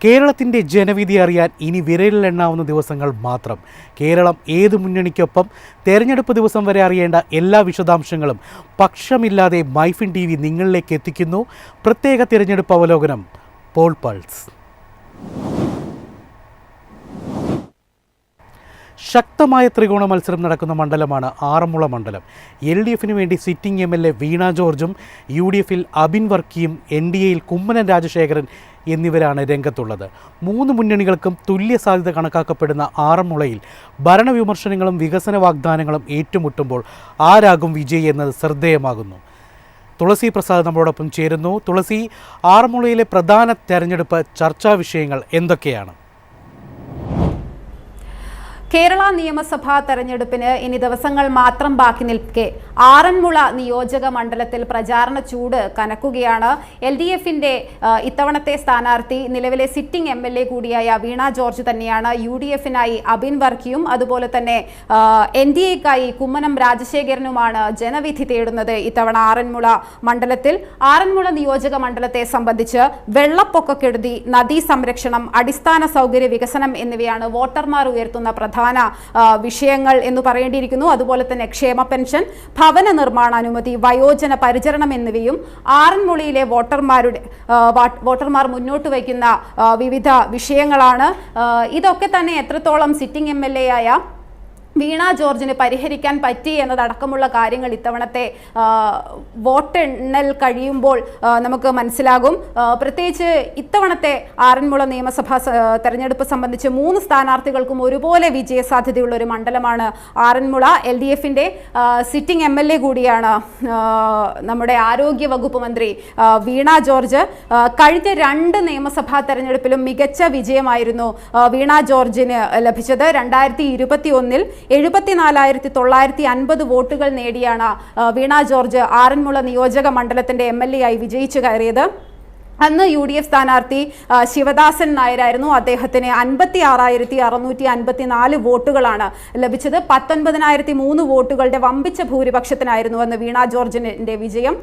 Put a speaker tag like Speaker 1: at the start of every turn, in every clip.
Speaker 1: കേരളത്തിൻ്റെ ജനവിധി അറിയാൻ ഇനി വിരലിലെണ്ണാവുന്ന ദിവസങ്ങൾ മാത്രം. കേരളം ഏത് മുന്നണിക്കൊപ്പം തെരഞ്ഞെടുപ്പ് ദിവസം വരെ അറിയേണ്ട എല്ലാ വിശദാംശങ്ങളും പക്ഷമില്ലാതെ മൈഫിൻ TV നിങ്ങളിലേക്ക് എത്തിക്കുന്നു. പ്രത്യേക തിരഞ്ഞെടുപ്പ് അവലോകനം പോൾ പൾസ്. ശക്തമായ ത്രികോണ മത്സരം നടക്കുന്ന മണ്ഡലമാണ് ആറന്മുള മണ്ഡലം. LDFിന് വേണ്ടി സിറ്റിംഗ് MLA വീണ ജോർജും UDFിൽ അബിൻ വർക്കിയും NDAയിൽ കുമ്മനം രാജശേഖരൻ എന്നിവരാണ് രംഗത്തുള്ളത്. മൂന്ന് മുന്നണികൾക്കും തുല്യ സാധ്യത കണക്കാക്കപ്പെടുന്ന ആറന്മുളയിൽ ഭരണവിമർശനങ്ങളും വികസന വാഗ്ദാനങ്ങളും ഏറ്റുമുട്ടുമ്പോൾ ആരാകും വിജയി എന്നത് ശ്രദ്ധേയമാകുന്നു. തുളസി പ്രസാദ് നമ്മളോടൊപ്പം ചേരുന്നു. തുളസി, ആറന്മുളയിലെ പ്രധാന തെരഞ്ഞെടുപ്പ് ചർച്ചാ വിഷയങ്ങൾ എന്തൊക്കെയാണ്?
Speaker 2: കേരള നിയമസഭാ തെരഞ്ഞെടുപ്പിന് ഇനി ദിവസങ്ങൾ മാത്രം ബാക്കി നിൽക്കെ ആറന്മുള നിയോജക മണ്ഡലത്തിൽ പ്രചാരണ ചൂട് കനക്കുകയാണ്. LDFിന്റെ ഇത്തവണത്തെ സ്ഥാനാർത്ഥി നിലവിലെ സിറ്റിംഗ് MLA കൂടിയായ വീണ ജോർജ് തന്നെയാണ്. UDFിനായി അബിൻ വർക്കിയും അതുപോലെ തന്നെ NDAക്കായി കുമ്മനം രാജശേഖരനുമാണ് ജനവിധി തേടുന്നത്. ഇത്തവണ ആറന്മുള മണ്ഡലത്തിൽ ആറന്മുള നിയോജക മണ്ഡലത്തെ സംബന്ധിച്ച് വെള്ളപ്പൊക്കക്കെടുതി, നദീ സംരക്ഷണം, അടിസ്ഥാന സൗകര്യ വികസനം എന്നിവയാണ് വോട്ടർമാർ ഉയർത്തുന്ന പ്രധാന വിഷയങ്ങൾ എന്ന് പറയേണ്ടിയിരിക്കുന്നു. അതുപോലെ തന്നെ ക്ഷേമ പെൻഷൻ, ഭവന നിർമ്മാണ അനുമതി, വയോജന പരിചരണം എന്നിവയും ആറന്മുളയിലെ വോട്ടർമാർ മുന്നോട്ട് വയ്ക്കുന്ന വിവിധ വിഷയങ്ങളാണ്. ഇതൊക്കെ തന്നെ എത്രത്തോളം സിറ്റിംഗ് MLA ആയ വീണ ജോർജിന് പരിഹരിക്കാൻ പറ്റി എന്നതടക്കമുള്ള കാര്യങ്ങൾ ഇത്തവണത്തെ വോട്ടെണ്ണൽ കഴിയുമ്പോൾ നമുക്ക് മനസ്സിലാകും. പ്രത്യേകിച്ച് ഇത്തവണത്തെ ആറന്മുള നിയമസഭാ തെരഞ്ഞെടുപ്പ് സംബന്ധിച്ച് മൂന്ന് സ്ഥാനാർത്ഥികൾക്കും ഒരുപോലെ വിജയസാധ്യതയുള്ള ഒരു മണ്ഡലമാണ് ആറന്മുള. LDFിന്റെ സിറ്റിംഗ് MLA കൂടിയാണ് നമ്മുടെ ആരോഗ്യ വകുപ്പ് മന്ത്രി വീണ ജോർജ്. കഴിഞ്ഞ രണ്ട് നിയമസഭാ തെരഞ്ഞെടുപ്പിലും മികച്ച വിജയമായിരുന്നു വീണ ജോർജിന് ലഭിച്ചത്. 2021 74,950 വോട്ടുകൾ നേടിയാണ് വീണ ജോർജ് ആറന്മുള നിയോജക മണ്ഡലത്തിന്റെ MLA ആയി വിജയിച്ചു കയറിയത്. അന്ന് UDF സ്ഥാനാർത്ഥി ശിവദാസൻ നായരായിരുന്നു. അദ്ദേഹത്തിന് 56,654 വോട്ടുകളാണ് ലഭിച്ചത്. 19,003 വോട്ടുകളുടെ വമ്പിച്ച ഭൂരിപക്ഷത്തിനായിരുന്നു അന്ന് വീണ ജോർജിന്റെ വിജയം.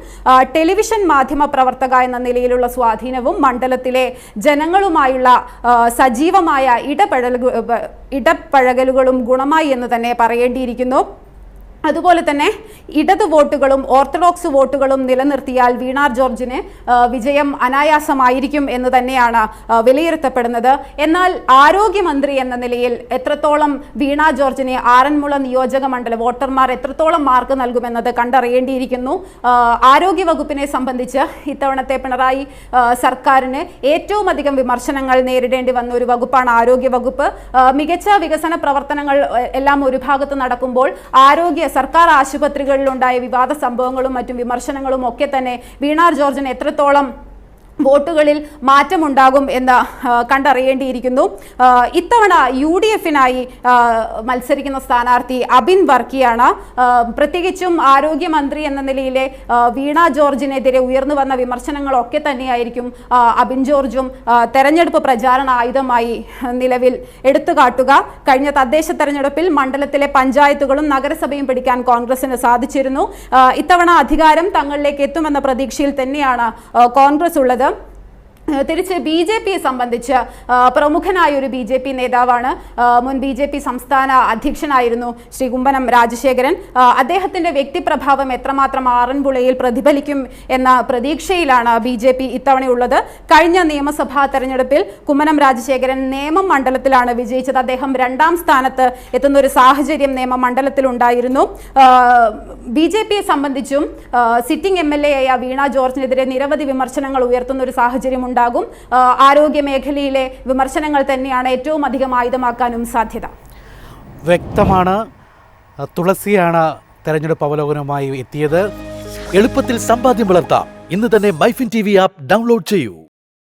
Speaker 2: ടെലിവിഷൻ മാധ്യമ പ്രവർത്തക എന്ന നിലയിലുള്ള സ്വാധീനവും മണ്ഡലത്തിലെ ജനങ്ങളുമായുള്ള സജീവമായ ഇടപഴകലുകളും ഗുണമായി എന്ന് തന്നെ പറയേണ്ടിയിരിക്കുന്നു. അതുപോലെ തന്നെ ഇടത് വോട്ടുകളും ഓർത്തഡോക്സ് വോട്ടുകളും നിലനിർത്തിയാൽ വീണ ജോർജിന് വിജയം അനായാസമായിരിക്കും എന്ന് തന്നെയാണ് വിലയിരുത്തപ്പെടുന്നത്. എന്നാൽ ആരോഗ്യമന്ത്രി എന്ന നിലയിൽ എത്രത്തോളം വീണ ജോർജിന് ആറന്മുള നിയോജക മണ്ഡല വോട്ടർമാർ എത്രത്തോളം മാർക്ക് നൽകുമെന്നത് കണ്ടറിയേണ്ടിയിരിക്കുന്നു. ആരോഗ്യ വകുപ്പിനെ സംബന്ധിച്ച് ഇത്തവണത്തെ പിണറായി സർക്കാരിന് ഏറ്റവും അധികം വിമർശനങ്ങൾ നേരിടേണ്ടി വന്ന ഒരു വകുപ്പാണ് ആരോഗ്യ വകുപ്പ്. മികച്ച വികസന പ്രവർത്തനങ്ങൾ എല്ലാം ഒരു ഭാഗത്ത് നടക്കുമ്പോൾ സർക്കാർ ആശുപത്രികളിലുണ്ടായ വിവാദ സംഭവങ്ങളും മറ്റും വിമർശനങ്ങളും ഒക്കെ തന്നെ വീണ ജോർജിന് എത്രത്തോളം വോട്ടുകളിൽ മാറ്റമുണ്ടാകും എന്ന് കണ്ടറിയേണ്ടിയിരിക്കുന്നു. ഇത്തവണ UDFിനായി മത്സരിക്കുന്ന സ്ഥാനാർത്ഥി അബിൻ വർക്കിയാണ്. പ്രത്യേകിച്ചും ആരോഗ്യമന്ത്രി എന്ന നിലയിലെ വീണ ജോർജിനെതിരെ ഉയർന്നു വന്ന വിമർശനങ്ങളൊക്കെ തന്നെയായിരിക്കും അബിൻ ജോർജും തെരഞ്ഞെടുപ്പ് പ്രചാരണ ആയുധമായി നിലവിൽ എടുത്തുകാട്ടുക. കഴിഞ്ഞ തദ്ദേശ തെരഞ്ഞെടുപ്പിൽ മണ്ഡലത്തിലെ പഞ്ചായത്തുകളും നഗരസഭയും പിടിക്കാൻ കോൺഗ്രസിന് സാധിച്ചിരുന്നു. ഇത്തവണ അധികാരം തങ്ങളിലേക്ക് എത്തുമെന്ന പ്രതീക്ഷയിൽ തന്നെയാണ് കോൺഗ്രസ് ഉള്ളത്. തിരിച്ച് BJPയെ സംബന്ധിച്ച് പ്രമുഖനായ ഒരു BJP നേതാവാണ് മുൻ BJP സംസ്ഥാന അധ്യക്ഷനായിരുന്നു ശ്രീ കുമ്മനം രാജശേഖരൻ. അദ്ദേഹത്തിന്റെ വ്യക്തിപ്രഭാവം എത്രമാത്രം ആറന്മുളയിൽ പ്രതിഫലിക്കും എന്ന പ്രതീക്ഷയിലാണ് BJP ഇത്തവണയുള്ളത്. കഴിഞ്ഞ നിയമസഭാ തെരഞ്ഞെടുപ്പിൽ കുമ്മനം രാജശേഖരൻ നേമം മണ്ഡലത്തിലാണ് വിജയിച്ചത്. അദ്ദേഹം 2ാം സ്ഥാനത്ത് എത്തുന്ന ഒരു സാഹചര്യം നേമം മണ്ഡലത്തിൽ ഉണ്ടായിരുന്നു. BJPയെ സംബന്ധിച്ചും സിറ്റിംഗ് MLA ആയ വീണ ജോർജിനെതിരെ നിരവധി വിമർശനങ്ങൾ ഉയർത്തുന്ന ഒരു സാഹചര്യം ഉണ്ടാകും. ആരോഗ്യ മേഖലയിലെ വിമർശനങ്ങൾ തന്നെയാണ് ഏറ്റവും അധികം ആയുധമാക്കാനും സാധ്യത.
Speaker 1: വ്യക്തമാണ്. തുളസിയാണ് തെരഞ്ഞെടുപ്പ് അവലോകനവുമായി എത്തിയത്.
Speaker 3: എളുപ്പത്തിൽ സമ്പാദ്യം വളർത്താം. ഇന്ന് തന്നെ മൈഫിൻ TV ആപ്പ് ഡൗൺലോഡ് ചെയ്യൂ.